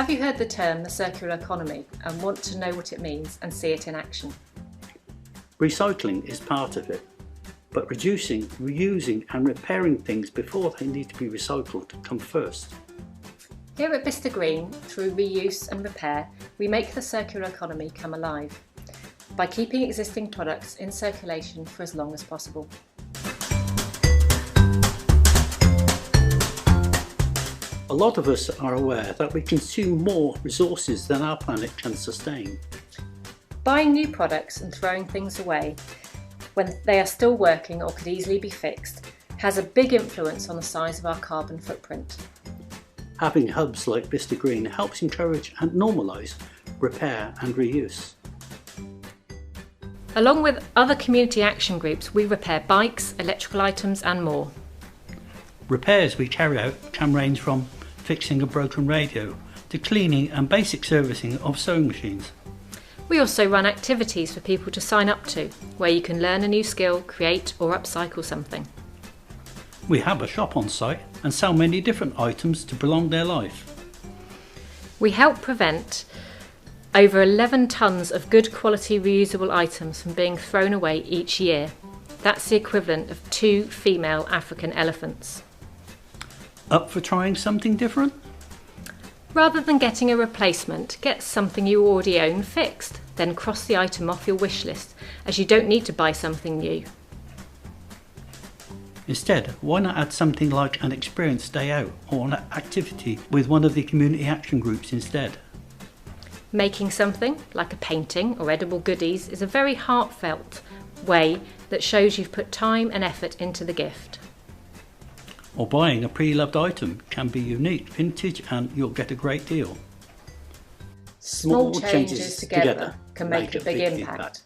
Have you heard the term the circular economy and want to know what it means and see it in action? Recycling is part of it, but reducing, reusing and repairing things before they need to be recycled come first. Here at Bicester Green, through reuse and repair, we make the circular economy come alive by keeping existing products in circulation for as long as possible. A lot of us are aware that we consume more resources than our planet can sustain. Buying new products and throwing things away when they are still working or could easily be fixed has a big influence on the size of our carbon footprint. Having hubs like Bicester Green helps encourage and normalise repair and reuse. Along with other community action groups, we repair bikes, electrical items and more. Repairs we carry out can range from fixing a broken radio to cleaning and basic servicing of sewing machines. We also run activities for people to sign up to, where you can learn a new skill, create or upcycle something. We have a shop on site and sell many different items to prolong their life. We help prevent over 11 tonnes of good quality reusable items from being thrown away each year. That's the equivalent of 2 female African elephants. Up for trying something different? Rather than getting a replacement, get something you already own fixed, then cross the item off your wish list, as you don't need to buy something new. Instead, why not add something like an experience day out or an activity with one of the community action groups instead? Making something, like a painting or edible goodies, is a very heartfelt way that shows you've put time and effort into the gift. Or buying a pre-loved item can be unique, vintage and you'll get a great deal. Small changes together can make a big impact.